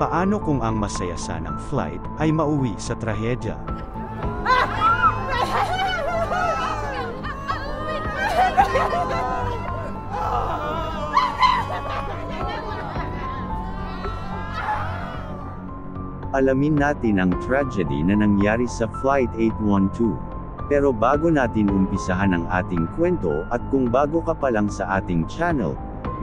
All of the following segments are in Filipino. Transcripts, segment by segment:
Paano kung ang masaya sanang flight ay mauwi sa trahedya? Alamin natin ang tragedy na nangyari sa Flight 812. Pero bago natin umpisahan ang ating kwento at kung bago ka pa lang sa ating channel,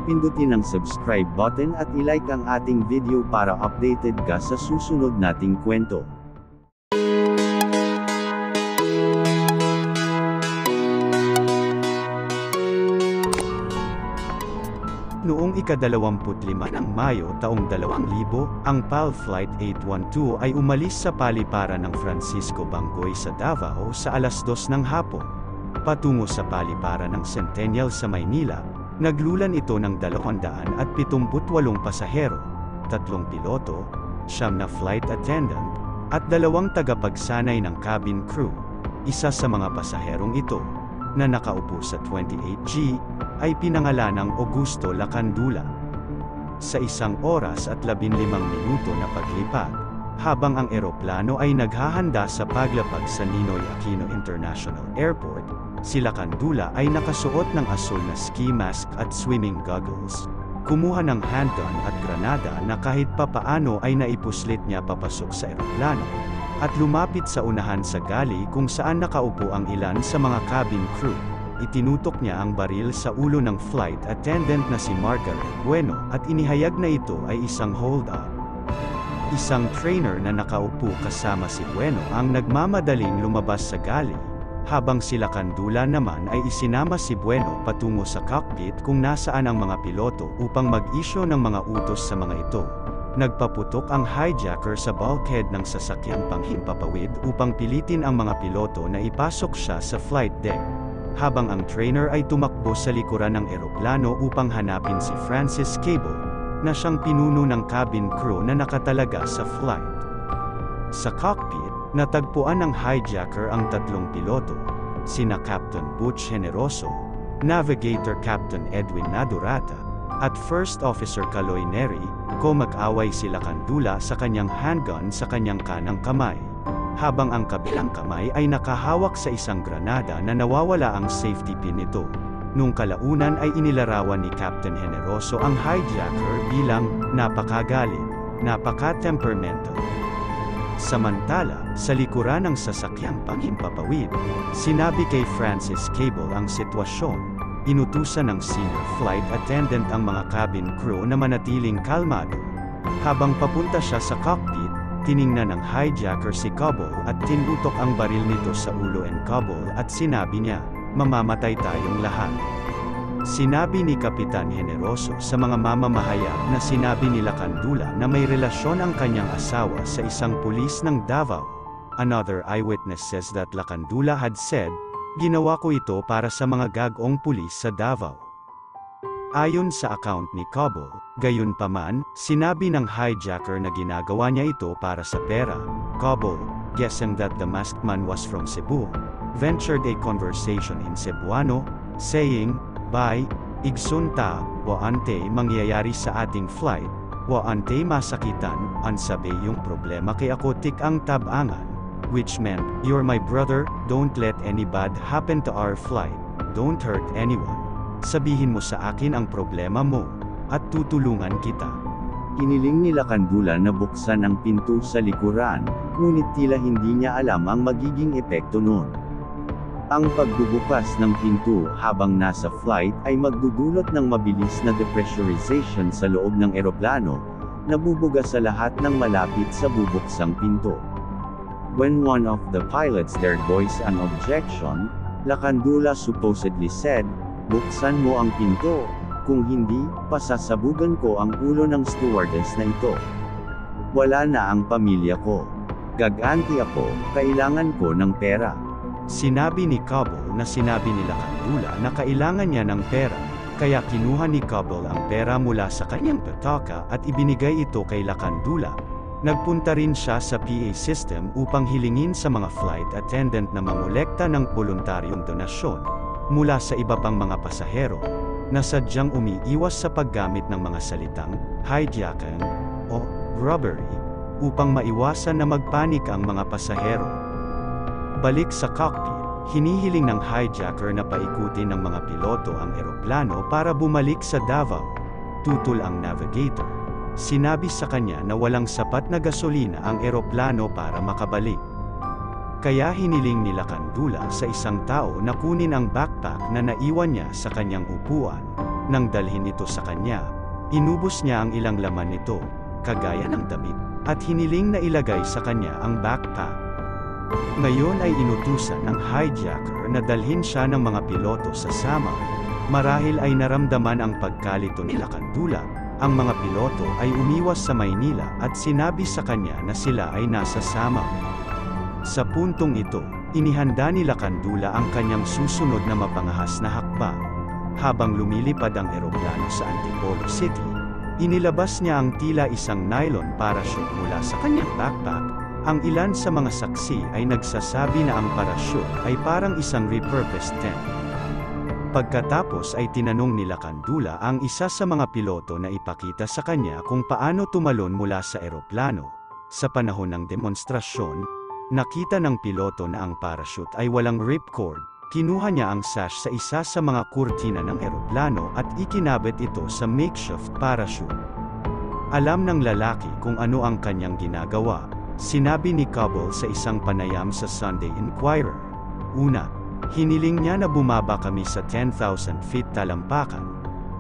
pindutin ang subscribe button at ilike ang ating video para updated ka sa susunod nating kwento. Noong ika-25 ng Mayo taong 2000, ang PAL Flight 812 ay umalis sa paliparan ng Francisco Bangoy sa Davao sa alas 2 ng hapon. Patungo sa paliparan ng Centennial sa Maynila, naglulan ito ng 278 pasahero, 3 piloto, 9 na flight attendant, at 2 tagapagsanay ng cabin crew. Isa sa mga pasaherong ito, na nakaupo sa 28G, ay pinangalanang Augusto Lacandula. Sa 1 oras at 15 minuto na paglipad, habang ang eroplano ay naghahanda sa paglapag sa Ninoy Aquino International Airport, si Lacandula ay nakasuot ng asul na ski mask at swimming goggles. Kumuha ng handgun at granada na kahit papaano ay naipuslit niya papasok sa eroplano, at lumapit sa unahan sa galley kung saan nakaupo ang ilan sa mga cabin crew. Itinutok niya ang baril sa ulo ng flight attendant na si Margaret Bueno at inihayag na ito ay isang hold-up. Isang trainer na nakaupo kasama si Bueno ang nagmamadaling lumabas sa galley, habang si Lacandula naman ay isinama si Bueno patungo sa cockpit kung nasaan ang mga piloto upang mag-issue ng mga utos sa mga ito. Nagpaputok ang hijacker sa bulkhead ng sasakyang panghimpapawid upang pilitin ang mga piloto na ipasok siya sa flight deck, habang ang trainer ay tumakbo sa likuran ng eroplano upang hanapin si Francis Cable, na siyang pinuno ng cabin crew na nakatalaga sa flight. Sa cockpit, natagpuan ng hijacker ang 3 piloto, sina Captain Butch Generoso, Navigator Captain Edwin Nadurata, at First Officer Caloy Neri. Mag-away si Lacandula sa kanyang handgun sa kanyang kanang kamay, habang ang kabilang kamay ay nakahawak sa isang granada na nawawala ang safety pin nito. Nung kalaunan ay inilarawan ni Captain Generoso ang hijacker bilang napakagalit, napaka-temperamental. Samantala, sa likuran ng sasakyang panghimpapawid, sinabi kay Francis Cable ang sitwasyon. Inutusan ng senior flight attendant ang mga cabin crew na manatiling kalmado. Habang papunta siya sa cockpit, tiningnan ng hijacker si Cable at tinutok ang baril nito sa ulo ni Cable at sinabi niya, "Mamamatay tayong lahat." Sinabi ni Kapitan Generoso sa mga mamamahayag na sinabi ni Lacandula na may relasyon ang kanyang asawa sa isang pulis ng Davao. Another eyewitness says that Lacandula had said, "Ginawa ko ito para sa mga gagong pulis sa Davao." Ayon sa account ni Cable, gayunpaman, sinabi ng hijacker na ginagawa niya ito para sa pera. Cable, guessing that the masked man was from Cebu, ventured a conversation in Cebuano, saying, "Bye, igsunta, wa ante mangyayari sa ating flight, wa ante masakitan, ansabi yung problema kay ako tik ang tabangan." Which meant, "You're my brother, don't let any bad happen to our flight, don't hurt anyone. Sabihin mo sa akin ang problema mo, at tutulungan kita." Hiniling ni Lacandula na buksan ang pinto sa likuran, ngunit tila hindi niya alam ang magiging epekto nun. Ang pagbubukas ng pinto habang nasa flight ay magdudulot ng mabilis na depressurization sa loob ng eroplano, na bubuga sa lahat ng malapit sa bubuksang pinto. When one of the pilots dared voice an objection, Lacandula supposedly said, "Buksan mo ang pinto, kung hindi, pasasabugan ko ang ulo ng stewardess na ito. Wala na ang pamilya ko. Gaganti ako, kailangan ko ng pera." Sinabi ni Cable na sinabi ni Lacandula na kailangan niya ng pera, kaya kinuha ni Cable ang pera mula sa kanyang petaka at ibinigay ito kay Lacandula. Nagpunta rin siya sa PA system upang hilingin sa mga flight attendant na mangolekta ng voluntaryong donasyon mula sa iba pang mga pasahero na sadyang umiiwas sa paggamit ng mga salitang hijacking o robbery, upang maiwasan na magpanik ang mga pasahero. Balik sa cockpit, hinihiling ng hijacker na paikutin ng mga piloto ang eroplano para bumalik sa Davao. Tutol ang navigator. Sinabi sa kanya na walang sapat na gasolina ang eroplano para makabalik. Kaya hiniling nila Kandula sa isang tao na kunin ang backpack na naiwan niya sa kanyang upuan. Nang dalhin ito sa kanya, inubos niya ang ilang laman nito, kagaya ng damit, at hiniling na ilagay sa kanya ang backpack. Ngayon ay inutusan ng hijacker na dalhin siya ng mga piloto sa Samar. Marahil ay naramdaman ang pagkalito nila Kandula, ang mga piloto ay umiwas sa Maynila at sinabi sa kanya na sila ay nasa Samar. Sa puntong ito, inihanda nila Kandula ang kanyang susunod na mapangahas na hakbang. Habang lumilipad ang eroplano sa Antipolo City, inilabas niya ang tila isang nylon parachute mula sa kanyang backpack. Ang ilan sa mga saksi ay nagsasabi na ang parachute ay parang isang repurposed tent. Pagkatapos ay tinanong nila Kandula ang isa sa mga piloto na ipakita sa kanya kung paano tumalon mula sa eroplano. Sa panahon ng demonstrasyon, nakita ng piloto na ang parachute ay walang ripcord. Kinuha niya ang sash sa isa sa mga kurtina ng eroplano at ikinabit ito sa makeshift parachute. Alam ng lalaki kung ano ang kanyang ginagawa. Sinabi ni Cobble sa isang panayam sa Sunday Inquirer. Una, hiniling niya na bumaba kami sa 10,000 feet talampakan,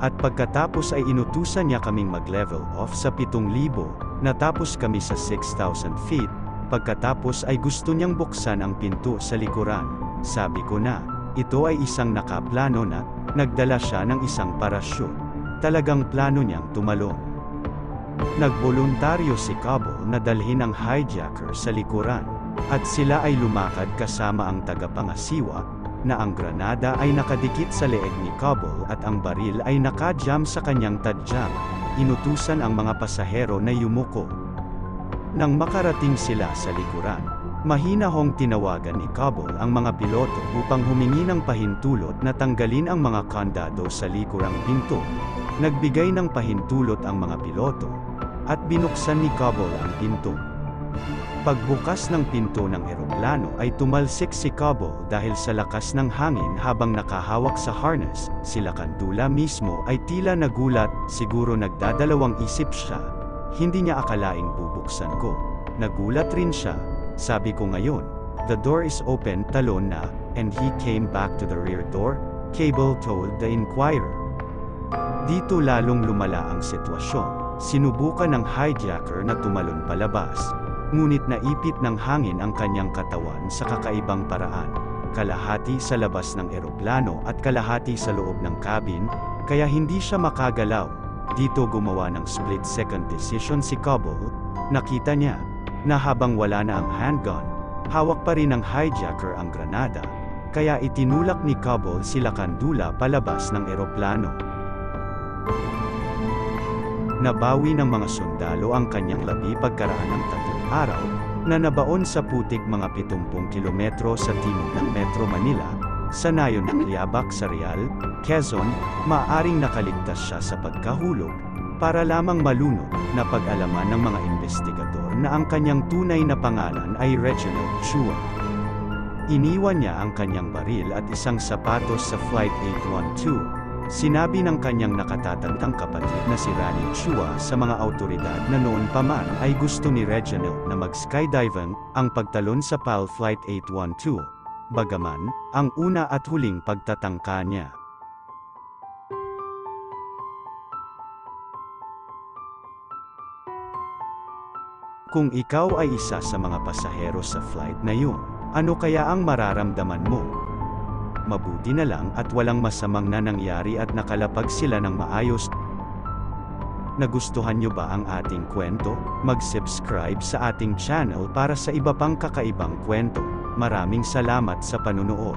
at pagkatapos ay inutusan niya kaming mag-level off sa 7,000, natapos kami sa 6,000 feet, pagkatapos ay gusto niyang buksan ang pinto sa likuran. Sabi ko na, ito ay isang nakaplano na, nagdala siya ng isang parachute. Talagang plano niyang tumalon. Nagboluntaryo si Cobble na dalhin ang hijacker sa likuran, at sila ay lumakad kasama ang tagapangasiwa, na ang granada ay nakadikit sa leeg ni Cobble at ang baril ay nakajam sa kanyang tadyang. Inutusan ang mga pasahero na yumuko. Nang makarating sila sa likuran, mahinahong tinawagan ni Cobble ang mga piloto upang humingi ng pahintulot na tanggalin ang mga kandado sa likurang pinto. Nagbigay ng pahintulot ang mga piloto, at binuksan ni Cobble ang pinto. Pagbukas ng pinto ng eroplano ay tumalsik si Cobble dahil sa lakas ng hangin habang nakahawak sa harness. Sila Kandula mismo ay tila nagulat, siguro nagdadalawang isip siya. Hindi niya akalaing bubuksan ko. Nagulat rin siya. Sabi ko ngayon, the door is open, talon na, and he came back to the rear door, Cable told the Inquirer. Dito lalong lumala ang sitwasyon. Sinubukan ng hijacker na tumalon palabas, ngunit naipit ng hangin ang kanyang katawan sa kakaibang paraan. Kalahati sa labas ng eroplano at kalahati sa loob ng cabin, kaya hindi siya makagalaw. Dito gumawa ng split-second decision si Cobble. Nakita niya na habang wala na ang handgun, hawak pa rin ng hijacker ang granada, kaya itinulak ni Cobble sila Kandula palabas ng eroplano. Nabawi ng mga sundalo ang kanyang labi pagkaraan ng 3 araw, na nabaon sa putik mga 70 kilometro sa timog ng Metro Manila, sa nayon ng Liabac sa Real, Quezon. Maaring nakaligtas siya sa pagkahulog, para lamang malunod na pag-alaman ng mga investigador na ang kanyang tunay na pangalan ay Reginald Chua. Iniwan niya ang kanyang baril at isang sapatos sa Flight 812. Sinabi ng kanyang nakatatandang kapatid na si Rani Chua sa mga awtoridad na noon pa man ay gusto ni Reginald na mag-skydiving, ang pagtalon sa PAL Flight 812. Bagaman, ang una at huling pagtatangka niya. Kung ikaw ay isa sa mga pasahero sa flight na yun, ano kaya ang mararamdaman mo? Mabuti na lang at walang masamang na nangyari at nakalapag sila ng maayos. Nagustuhan nyo ba ang ating kwento? Mag-subscribe sa ating channel para sa iba pang kakaibang kwento. Maraming salamat sa panunood.